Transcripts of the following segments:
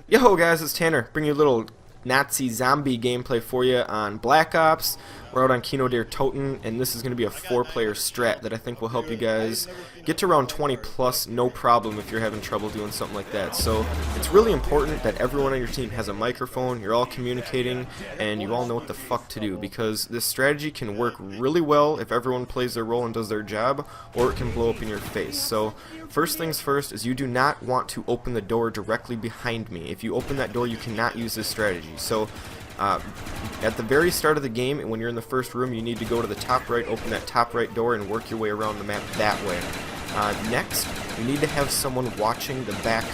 Yo guys, it's Tanner, bringing you a little Nazi zombie gameplay for you on Black Ops. We're out on Kino Toten, and this is going to be a 4-player strat that I think will help you guys get to around 20 plus, no problem if you're having trouble doing something like that. So it's really important that everyone on your team has a microphone, you're all communicating, and you all know what the fuck to do, because this strategy can work really well if everyone plays their role and does their job, or it can blow up in your face. So first things first is you do not want to open the door directly behind me. If you open that door, you cannot use this strategy. So at the very start of the game, when you're in the first room, you need to go to the top right, open that top right door, and work your way around the map that way. Next, you need to have someone watching the back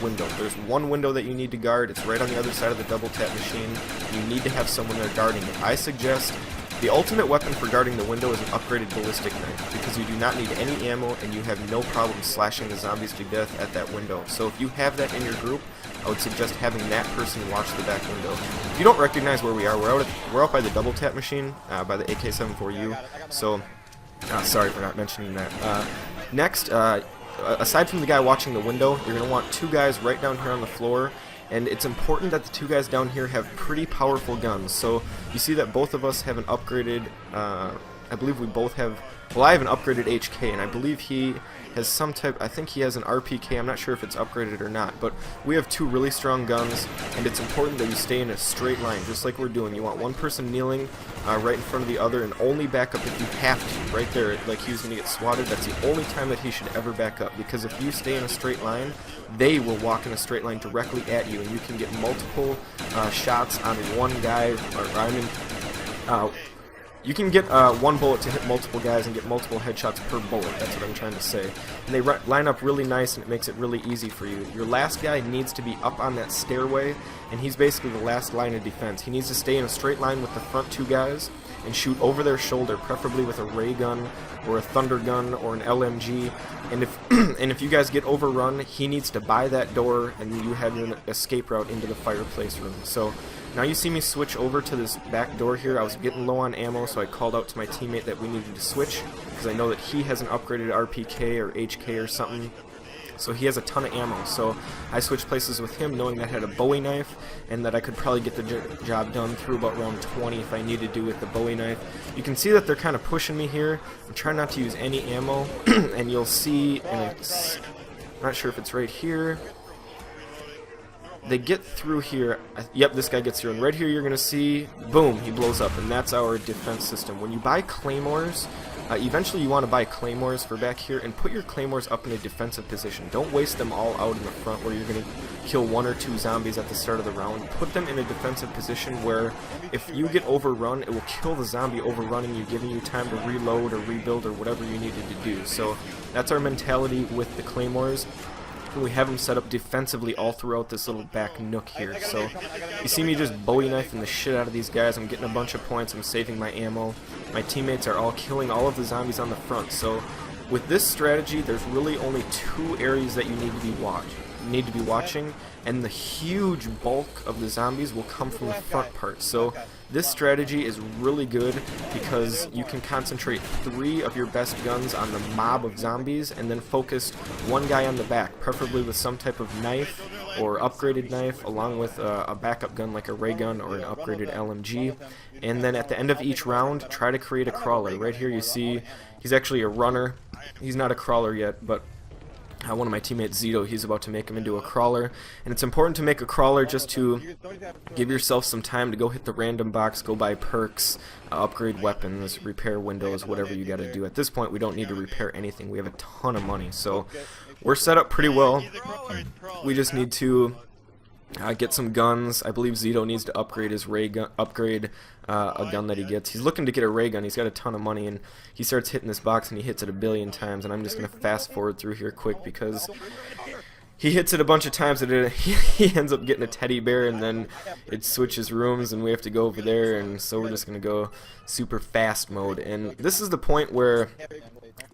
window. There's one window that you need to guard. It's right on the other side of the double tap machine. You need to have someone there guarding it. I suggest the ultimate weapon for guarding the window is an upgraded ballistic knife, because you do not need any ammo and you have no problem slashing the zombies to death at that window. So if you have that in your group, I would suggest having that person watch the back window. If you don't recognize where we are, we're out by the double tap machine, by the AK-74U. So, sorry for not mentioning that. Next, aside from the guy watching the window, you're going to want two guys right down here on the floor. And it's important that the two guys down here have pretty powerful guns. So you see that both of us have an upgraded, I believe we both have, well, I have an upgraded HK, and I believe he has some type, I think he has an RPK, I'm not sure if it's upgraded or not, but we have two really strong guns, and it's important that you stay in a straight line, just like we're doing. You want one person kneeling right in front of the other, and only back up if you have to, right there, like he's going to get swatted. That's the only time that he should ever back up, because if you stay in a straight line, they will walk in a straight line directly at you, and you can get multiple shots on one guy, you can get one bullet to hit multiple guys and get multiple headshots per bullet. That's what I'm trying to say. And they line up really nice, and it makes it really easy for you. Your last guy needs to be up on that stairway, and he's basically the last line of defense. He needs to stay in a straight line with the front two guys and shoot over their shoulder, preferably with a ray gun or a thunder gun or an LMG. And if you guys get overrun, he needs to buy that door, and you have an escape route into the fireplace room. So now you see me switch over to this back door here. I was getting low on ammo, so I called out to my teammate that we needed to switch, because I know that he has an upgraded RPK or HK or something. So he has a ton of ammo, so I switched places with him, knowing that I had a Bowie knife, and that I could probably get the job done through about round 20 if I needed to with the Bowie knife. You can see that they're kind of pushing me here. I'm trying not to use any ammo, and you'll see, and I'm not sure if it's right here. They get through here. Yep, this guy gets through, and right here you're going to see, boom, he blows up, and that's our defense system. When you buy claymores, eventually you want to buy claymores for back here, and put your claymores up in a defensive position. Don't waste them all out in the front where you're going to kill one or two zombies at the start of the round. Put them in a defensive position where if you get overrun, it will kill the zombie overrunning you, giving you time to reload or rebuild or whatever you needed to do. So that's our mentality with the claymores. We have them set up defensively all throughout this little back nook here. So you see me just Bowie knifing the shit out of these guys. I'm getting a bunch of points. I'm saving my ammo. My teammates are all killing all of the zombies on the front. So with this strategy, there's really only two areas that you need to be watching, and the huge bulk of the zombies will come from the front part. So this strategy is really good because you can concentrate 3 of your best guns on the mob of zombies, and then focus one guy on the back, preferably with some type of knife or upgraded knife, along with a backup gun like a ray gun or an upgraded LMG. And then at the end of each round, try to create a crawler. Right here you see he's actually a runner. He's not a crawler yet, but one of my teammates, Zito, he's about to make him into a crawler. And it's important to make a crawler just to give yourself some time to go hit the random box, go buy perks, upgrade weapons, repair windows, whatever you gotta do. At this point, we don't need to repair anything. We have a ton of money, so we're set up pretty well. We just need to get some guns. I believe Zito needs to upgrade his ray gun, a gun that he gets. He's looking to get a ray gun. He's got a ton of money, and he starts hitting this box, and he hits it 1 billion times. And I'm just gonna fast forward through here quick, because he hits it a bunch of times, and he ends up getting a teddy bear, and then it switches rooms, and we have to go over there. And so we're just gonna go super fast mode. And this is the point where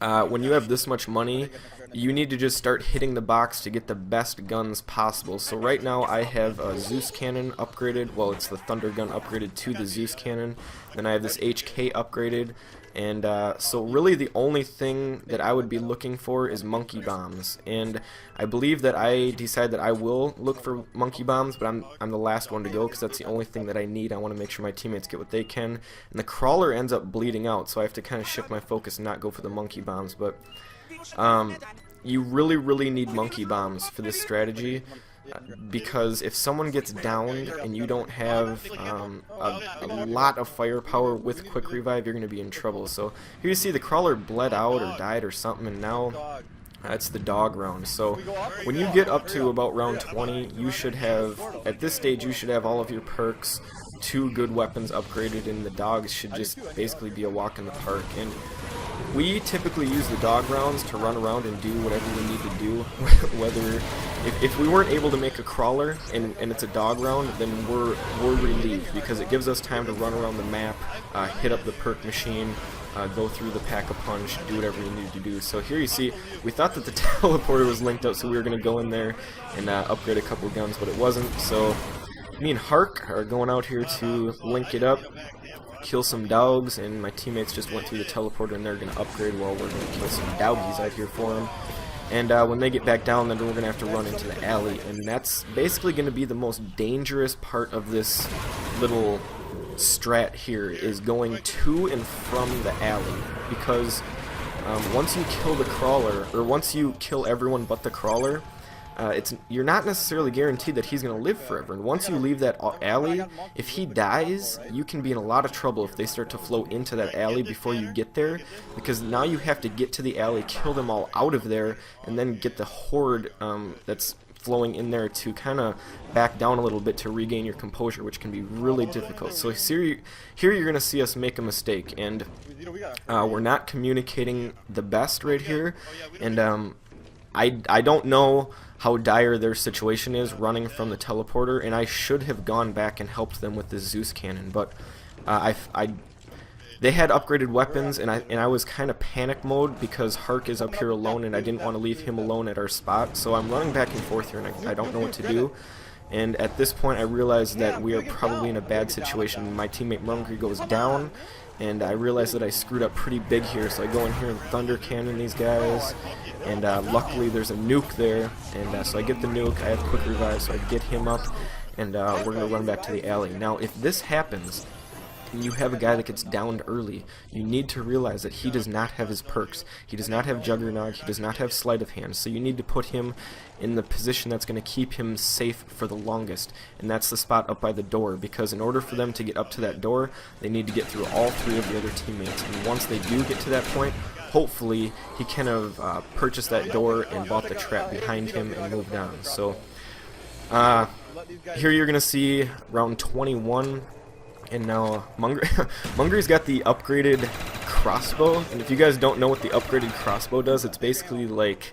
when you have this much money, you need to just start hitting the box to get the best guns possible. So right now I have a Zeus cannon upgraded. Well, it's the thunder gun upgraded to the Zeus cannon. Then I have this HK upgraded, And so really the only thing that I would be looking for is monkey bombs, and I believe that I decided that I will look for monkey bombs, but I'm the last one to go because that's the only thing that I need. I want to make sure my teammates get what they can, and the crawler ends up bleeding out, so I have to kind of shift my focus and not go for the monkey bombs. But you really need monkey bombs for this strategy, because if someone gets downed and you don't have a lot of firepower with quick revive, you're going to be in trouble. So here you see the crawler bled out or died or something, and now it's the dog round. So when you get up to about round 20, you should have, at this stage, you should have all of your perks, 2 good weapons upgraded, and the dogs should just basically be a walk in the park. And we typically use the dog rounds to run around and do whatever we need to do. Whether if we weren't able to make a crawler and it's a dog round, then we're relieved, because it gives us time to run around the map, hit up the perk machine, go through the pack-a-punch, do whatever you need to do. So here you see, we thought that the teleporter was linked out, so we were going to go in there and upgrade a couple guns, but it wasn't. So me and Hark are going out here to link it up, kill some dogs, and my teammates just went through the teleporter and they're going to upgrade while we're going to kill some doggies out here for them. And when they get back down, then we're going to have to run into the alley, and that's basically going to be the most dangerous part of this little strat here, is going to and from the alley, because once you kill the crawler, or once you kill everyone but the crawler, you're not necessarily guaranteed that he's going to live forever. And once you leave that alley, if he dies, you can be in a lot of trouble if they start to flow into that alley before you get there, because now you have to get to the alley, kill them all out of there, and then get the horde that's flowing in there to kind of back down a little bit to regain your composure, which can be really difficult. So here you're going to see us make a mistake, and we're not communicating the best right here, and I don't know how dire their situation is running from the teleporter, and I should have gone back and helped them with the Zeus cannon, but they had upgraded weapons, and I was kind of panic mode because Hark is up here alone, and I didn't want to leave him alone at our spot, so I'm running back and forth here, and I don't know what to do. And at this point I realized that we are probably in a bad situation. My teammate Mungry goes down, and I realized that I screwed up pretty big here, so I go in here and thunder cannon these guys, and luckily there's a nuke there, and so I get the nuke, I have quick revive, so I get him up, and we're going to run back to the alley. Now if this happens, and you have a guy that gets downed early, you need to realize that he does not have his perks. He does not have Juggernog, he does not have Sleight of Hand, so you need to put him in the position that's going to keep him safe for the longest, and that's the spot up by the door, because in order for them to get up to that door, they need to get through all 3 of the other teammates, and once they do get to that point, hopefully he can have purchased that door and bought the trap behind him and moved on. So here you're going to see round 21, and now Mungry's got the upgraded crossbow, and if you guys don't know what the upgraded crossbow does, it's basically like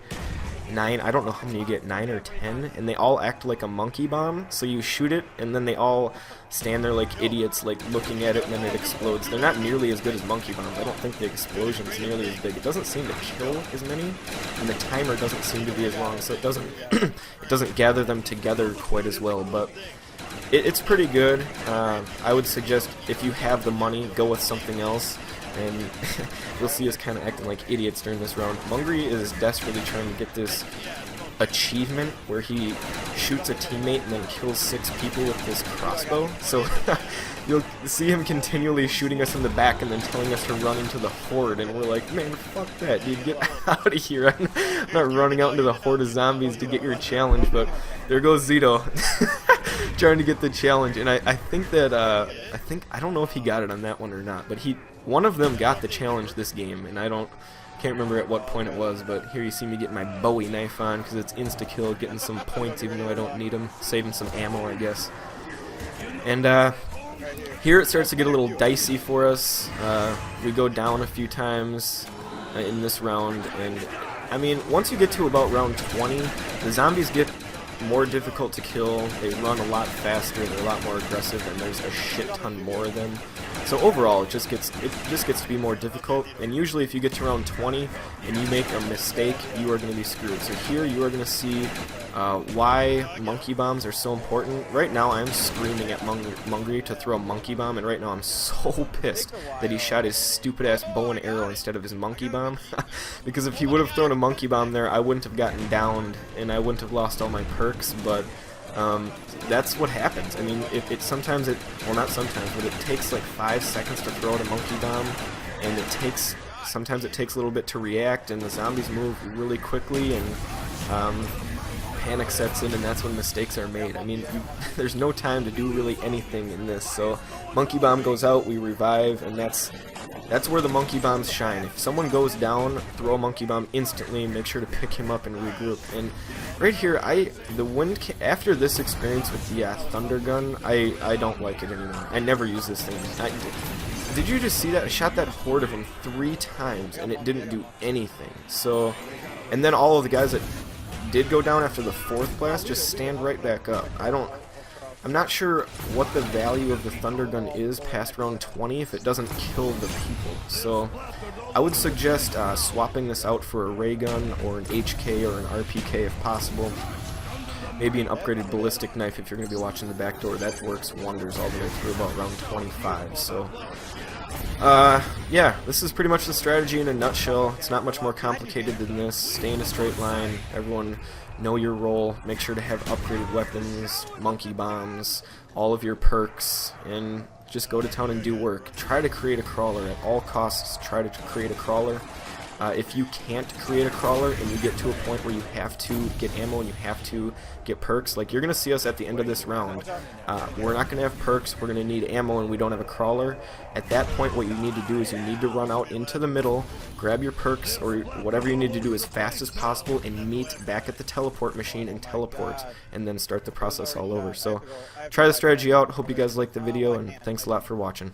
9, I don't know how many you get, 9 or 10, and they all act like a monkey bomb, so you shoot it, and then they all stand there like idiots, like looking at it, and then it explodes. They're not nearly as good as monkey bombs. I don't think the explosion's nearly as big. It doesn't seem to kill as many, and the timer doesn't seem to be as long, so it doesn't it doesn't gather them together quite as well, but it's pretty good. I would suggest, if you have the money, go with something else, and you'll see us kind of acting like idiots during this round. Mungry is desperately trying to get this achievement where he shoots a teammate and then kills 6 people with this crossbow. So you'll see him continually shooting us in the back and then telling us to run into the horde, and we're like, man, fuck that, dude, get out of here. I'm not running out into the horde of zombies to get your challenge, but there goes Zito trying to get the challenge, and I think that I don't know if he got it on that one or not, but one of them got the challenge this game, and can't remember at what point it was, but here you see me getting my Bowie knife on because it's insta-kill, getting some points even though I don't need them, saving some ammo, I guess. And here it starts to get a little dicey for us. We go down a few times in this round, and I mean, once you get to about round 20, the zombies get more difficult to kill, they run a lot faster, they're a lot more aggressive, and there's a shit ton more of them. So overall, it just gets to be more difficult, and usually if you get to round 20 and you make a mistake, you are going to be screwed. So here you are going to see Why monkey bombs are so important. Right now I'm screaming at Mungry to throw a monkey bomb, and right now I'm so pissed that he shot his stupid ass bow and arrow instead of his monkey bomb. Because if he would have thrown a monkey bomb there, I wouldn't have gotten downed and I wouldn't have lost all my perks, but that's what happens. I mean, well, not sometimes, but it takes like 5 seconds to throw out a monkey bomb, and sometimes it takes a little bit to react, and the zombies move really quickly, and panic sets in, and that's when mistakes are made. I mean, there's no time to do really anything in this, so monkey bomb goes out, we revive, and that's where the monkey bombs shine. If someone goes down, throw a monkey bomb instantly, make sure to pick him up and regroup. And right here, after this experience with the thunder gun, I don't like it anymore. I never use this thing. Did you just see that? I shot that horde of them 3 times, and it didn't do anything. So, and then all of the guys that did go down after the 4th blast just stand right back up. I'm not sure what the value of the thunder gun is past round 20 if it doesn't kill the people. So I would suggest swapping this out for a ray gun or an HK or an RPK if possible. Maybe an upgraded ballistic knife if you're going to be watching the back door. That works wonders all the way through about round 25. So yeah, this is pretty much the strategy in a nutshell. It's not much more complicated than this. Stay in a straight line. Everyone know your role. Make sure to have upgraded weapons, monkey bombs, all of your perks, and just go to town and do work. Try to create a crawler at all costs. Try to create a crawler. If you can't create a crawler and you get to a point where you have to get ammo and you have to get perks, like you're going to see us at the end of this round, we're not going to have perks, we're going to need ammo, and we don't have a crawler. At that point, what you need to do is you need to run out into the middle, grab your perks or whatever you need to do as fast as possible, and meet back at the teleport machine and teleport, and then start the process all over. So try the strategy out. Hope you guys liked the video, and thanks a lot for watching.